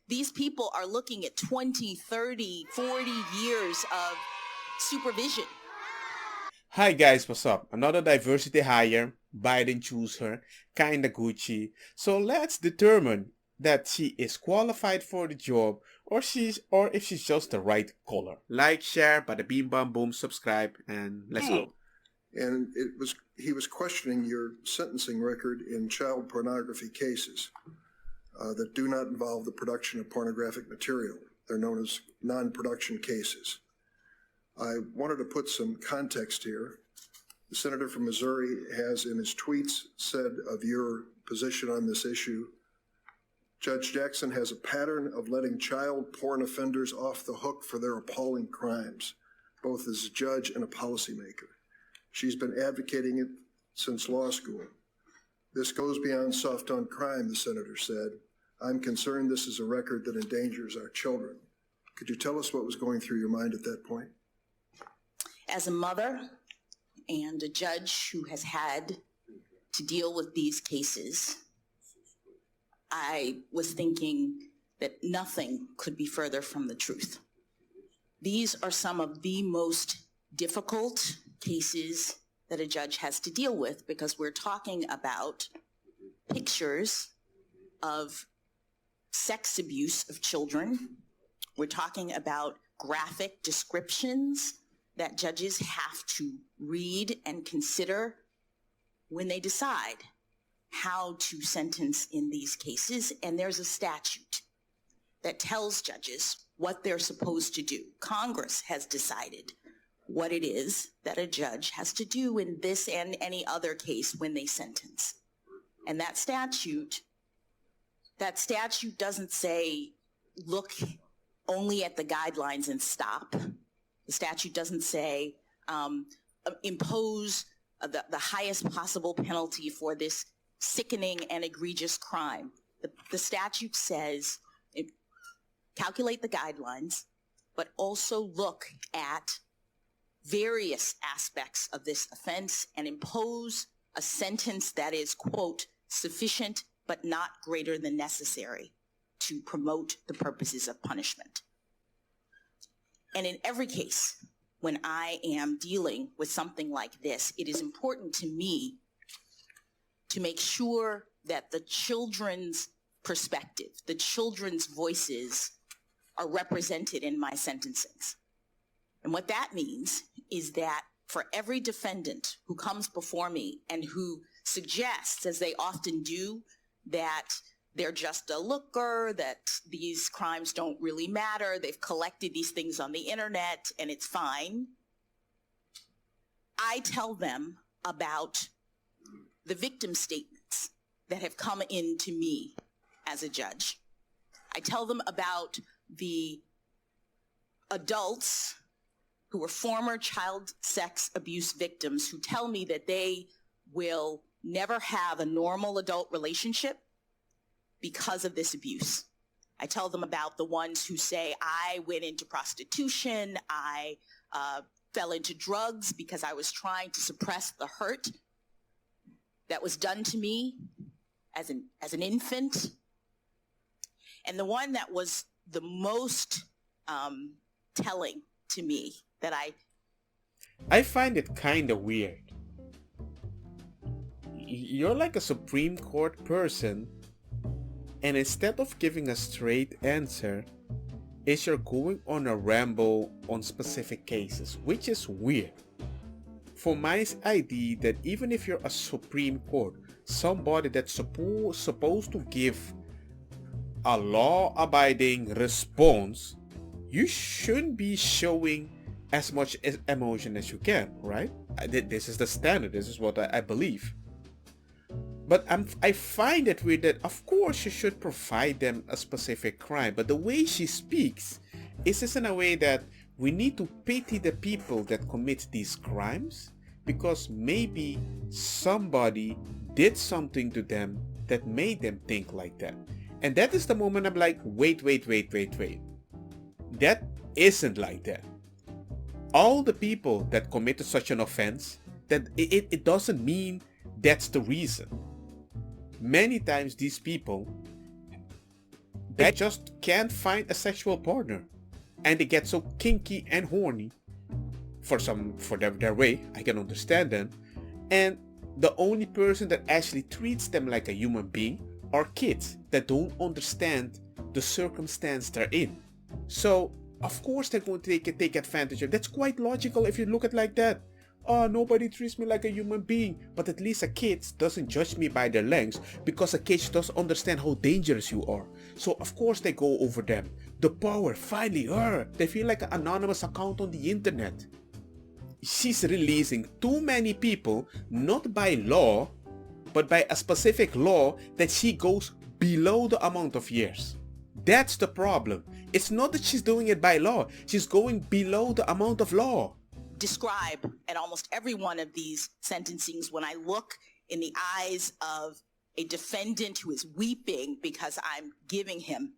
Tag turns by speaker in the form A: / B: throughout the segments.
A: These people are looking at 20, 30, 40 years of supervision.
B: Hi guys, what's up? Another diversity hire. Biden choose her. Kinda Gucci. So let's determine that she is qualified for the job or if she's just the right color. Like, share, bada beam bam boom, subscribe, and let's go.
C: And he was questioning your sentencing record in child pornography cases that do not involve the production of pornographic material. They're known as non-production cases. I wanted to put some context here. The senator from Missouri has in his tweets said of your position on this issue, Judge Jackson has a pattern of letting child porn offenders off the hook for their appalling crimes, both as a judge and a policymaker. She's been advocating it since law school. This goes beyond soft on crime, the senator said. I'm concerned this is a record that endangers our children. Could you tell us what was going through your mind at that point?
A: As a mother and a judge who has had to deal with these cases, I was thinking that nothing could be further from the truth. These are some of the most difficult cases that a judge has to deal with because we're talking about pictures of sex abuse of children. We're talking about graphic descriptions that judges have to read and consider when they decide how to sentence in these cases. And there's a statute that tells judges what they're supposed to do. Congress has decided what it is that a judge has to do in this and any other case when they sentence. And that statute doesn't say, look only at the guidelines and stop. The statute doesn't say impose the highest possible penalty for this sickening and egregious crime. The statute says calculate the guidelines, but also look at various aspects of this offense and impose a sentence that is, quote, sufficient but not greater than necessary to promote the purposes of punishment. And in every case, when I am dealing with something like this, it is important to me to make sure that the children's perspective, the children's voices are represented in my sentencings. And what that means is that for every defendant who comes before me and who suggests, as they often do, that they're just a looker, that these crimes don't really matter, they've collected these things on the internet and it's fine, I tell them about the victim statements that have come in to me as a judge. I tell them about the adults who were former child sex abuse victims who tell me that they will never have a normal adult relationship because of this abuse. I tell them about the ones who say, I went into prostitution, I fell into drugs because I was trying to suppress the hurt that was done to me as an infant. And the one that was the most telling to me that
B: I find it kind of weird. You're like a Supreme Court person, and instead of giving a straight answer, you're going on a ramble on specific cases, which is weird. For my idea that even if you're a Supreme Court, somebody that's supposed to give a law-abiding response, you shouldn't be showing as much emotion as you can, right? This is the standard. This is what I believe. But I find it weird that, of course, you should provide them a specific crime. But the way she speaks is just in a way that we need to pity the people that commit these crimes because maybe somebody did something to them that made them think like that. And that is the moment I'm like, wait. That isn't like that. All the people that committed such an offense, that it doesn't mean that's the reason. Many times these people, they just can't find a sexual partner. And they get so kinky and horny for their way. I can understand them. And the only person that actually treats them like a human being are kids that don't understand the circumstance they're in. So of course they're going to take advantage of. That's quite logical if you look at it like that. Oh, nobody treats me like a human being. But at least a kid doesn't judge me by their lengths, because a kid does understand how dangerous you are. So of course they go over them. The power, finally her. They feel like an anonymous account on the internet. She's releasing too many people, not by law, but by a specific law that she goes below the amount of years. That's the problem. It's not that she's doing it by law. She's going below the amount of law.
A: Describe at almost every one of these sentencings, when I look in the eyes of a defendant who is weeping because I'm giving him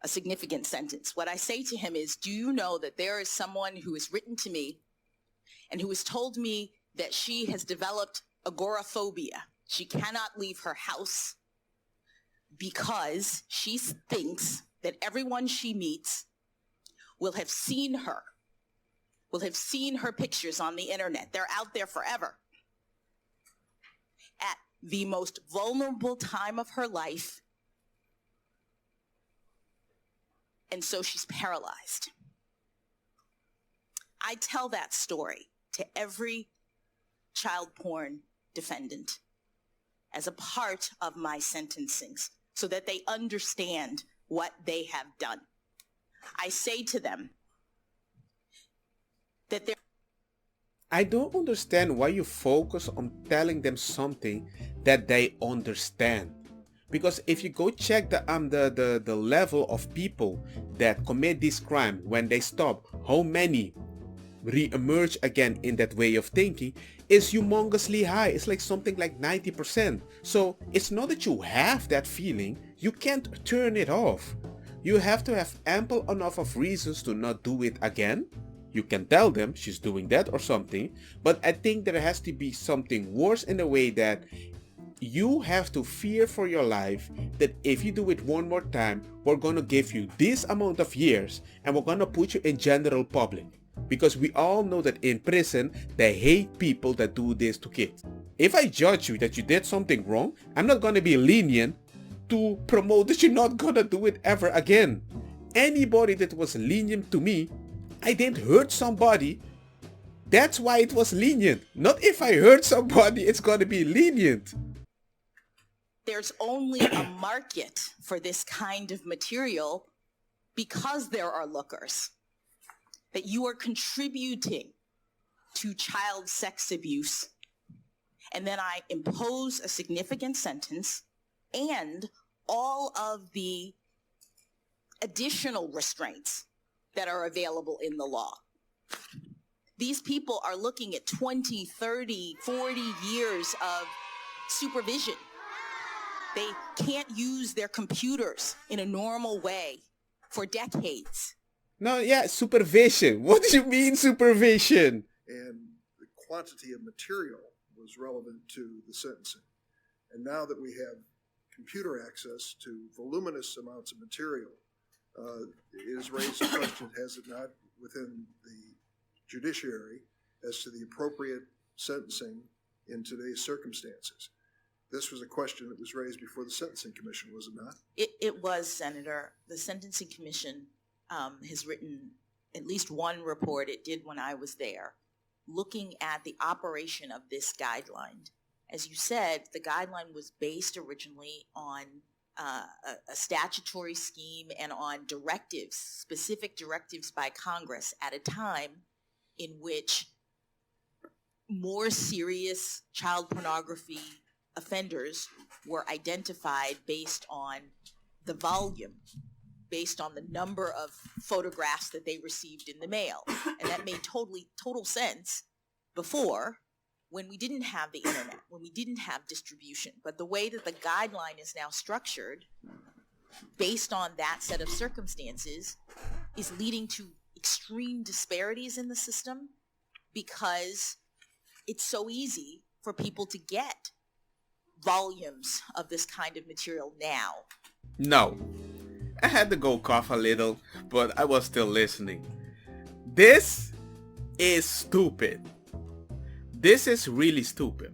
A: a significant sentence, what I say to him is, do you know that there is someone who has written to me and who has told me that she has developed agoraphobia? She cannot leave her house because she thinks that everyone she meets will have seen her pictures on the internet. They're out there forever. At the most vulnerable time of her life. And so she's paralyzed. I tell that story to every child porn defendant as a part of my sentencings, so that they understand what they have done. I say to them that
B: I don't understand why you focus on telling them something that they understand. Because if you go check the level of people that commit this crime, when they stop, how many re-emerge again in that way of thinking, is humongously high. It's like something like 90%. So it's not that you have that feeling, you can't turn it off. You have to have ample enough of reasons to not do it again. You can tell them she's doing that or something, but I think there has to be something worse in a way that you have to fear for your life, that if you do it one more time, we're gonna give you this amount of years and we're gonna put you in general public. Because we all know that in prison, they hate people that do this to kids. If I judge you that you did something wrong, I'm not gonna be lenient to promote that you're not gonna do it ever again. Anybody that was lenient to me, I didn't hurt somebody. That's why it was lenient. Not if I hurt somebody, it's gonna be lenient.
A: There's only a market for this kind of material because there are lookers. That you are contributing to child sex abuse, and then I impose a significant sentence and all of the additional restraints that are available in the law. These people are looking at 20, 30, 40 years of supervision. They can't use their computers in a normal way for decades.
B: No, yeah, supervision. What do you mean supervision?
C: And the quantity of material was relevant to the sentencing. And now that we have computer access to voluminous amounts of material, it has raised a question, has it not, within the judiciary as to the appropriate sentencing in today's circumstances. This was a question that was raised before the Sentencing Commission, was it not?
A: It was, Senator. The Sentencing Commission has written at least one report, it did when I was there, looking at the operation of this guideline. As you said, the guideline was based originally on a statutory scheme and on directives, specific directives by Congress at a time in which more serious child pornography offenders were identified based on the volume, based on the number of photographs that they received in the mail. And that made total sense before, when we didn't have the internet, when we didn't have distribution. But the way that the guideline is now structured, based on that set of circumstances, is leading to extreme disparities in the system, because it's so easy for people to get volumes of this kind of material now.
B: No. I had to go cough a little, but I was still listening. This is stupid. This is really stupid.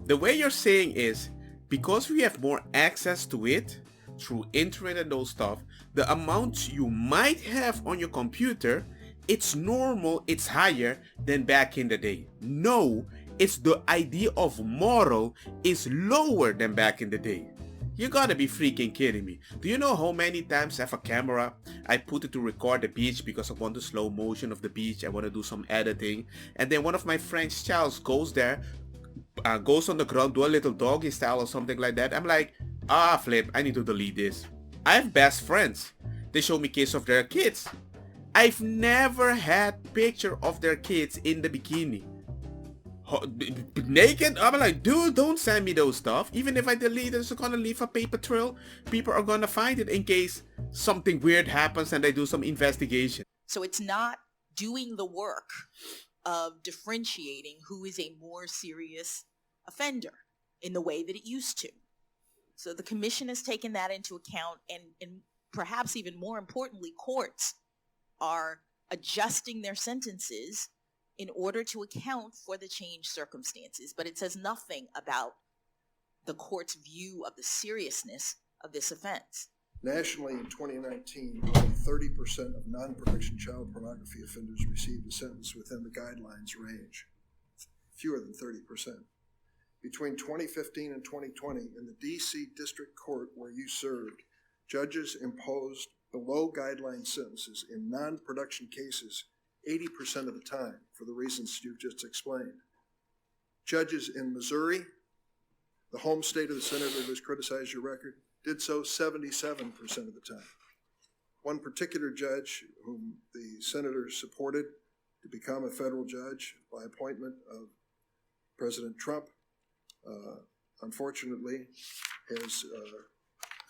B: The way you're saying is, because we have more access to it through internet and those stuff, the amounts you might have on your computer, it's normal, it's higher than back in the day. No, it's the idea of moral is lower than back in the day. You gotta be freaking kidding me. Do you know how many times I have a camera? I put it to record the beach because I want the slow motion of the beach. I want to do some editing. And then one of my French childs goes there, goes on the ground, do a little doggy style or something like that. I'm like, flip, I need to delete this. I have best friends. They show me kids of their kids. I've never had picture of their kids in the bikini. Naked? I'm like, dude, don't send me those stuff. Even if I delete it, it's gonna leave a paper trail. People are gonna find it in case something weird happens and they do some investigation.
A: So it's not doing the work of differentiating who is a more serious offender in the way that it used to. So the commission has taken that into account, and perhaps even more importantly, courts are adjusting their sentences in order to account for the changed circumstances. But it says nothing about the court's view of the seriousness of this offense.
C: Nationally, in 2019, only 30% of non-production child pornography offenders received a sentence within the guidelines range, fewer than 30%. Between 2015 and 2020, in the D.C. District Court where you served, judges imposed below guideline sentences in non-production cases 80% of the time for the reasons you've just explained. Judges in Missouri, the home state of the senator who's criticized your record, did so 77% of the time. One particular judge whom the senator supported to become a federal judge by appointment of President Trump, unfortunately, has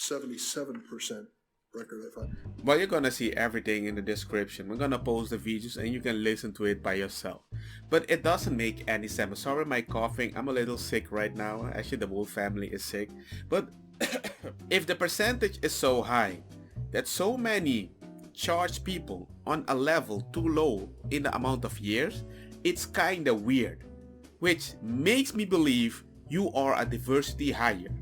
C: 77% record, I find.
B: Well, you're gonna see everything in the description. We're gonna post the videos and you can listen to it by yourself. But it doesn't make any sense. Sorry my coughing. I'm a little sick right now. Actually, the whole family is sick. But if the percentage is so high that so many charge people on a level too low in the amount of years, it's kinda weird. Which makes me believe you are a diversity hire.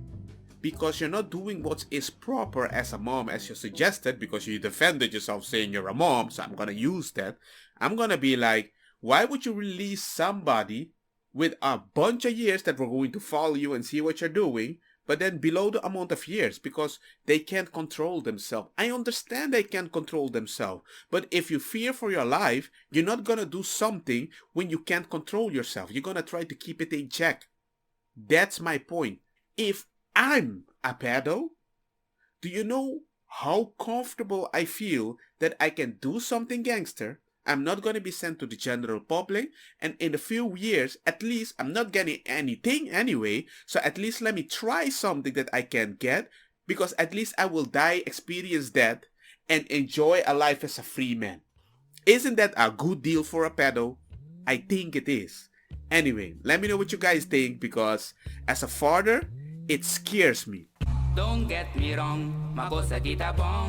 B: Because you're not doing what is proper as a mom as you suggested, because you defended yourself saying you're a mom, so I'm gonna use that. I'm gonna be like, why would you release somebody with a bunch of years that were going to follow you and see what you're doing, but then below the amount of years because they can't control themselves? I understand they can't control themselves, but if you fear for your life, you're not gonna do something when you can't control yourself. You're gonna try to keep it in check. That's my point. If I'm a pedo, do you know how comfortable I feel that I can do something gangster? I'm not going to be sent to the general public, and in a few years, at least, I'm not getting anything anyway, so at least let me try something that I can get, because at least I will die, experience that, and enjoy a life as a free man. Isn't that a good deal for a pedo? I think it is. Anyway, let me know what you guys think, because as a father, it scares me.
D: Don't get me wrong, mako sa tita bong.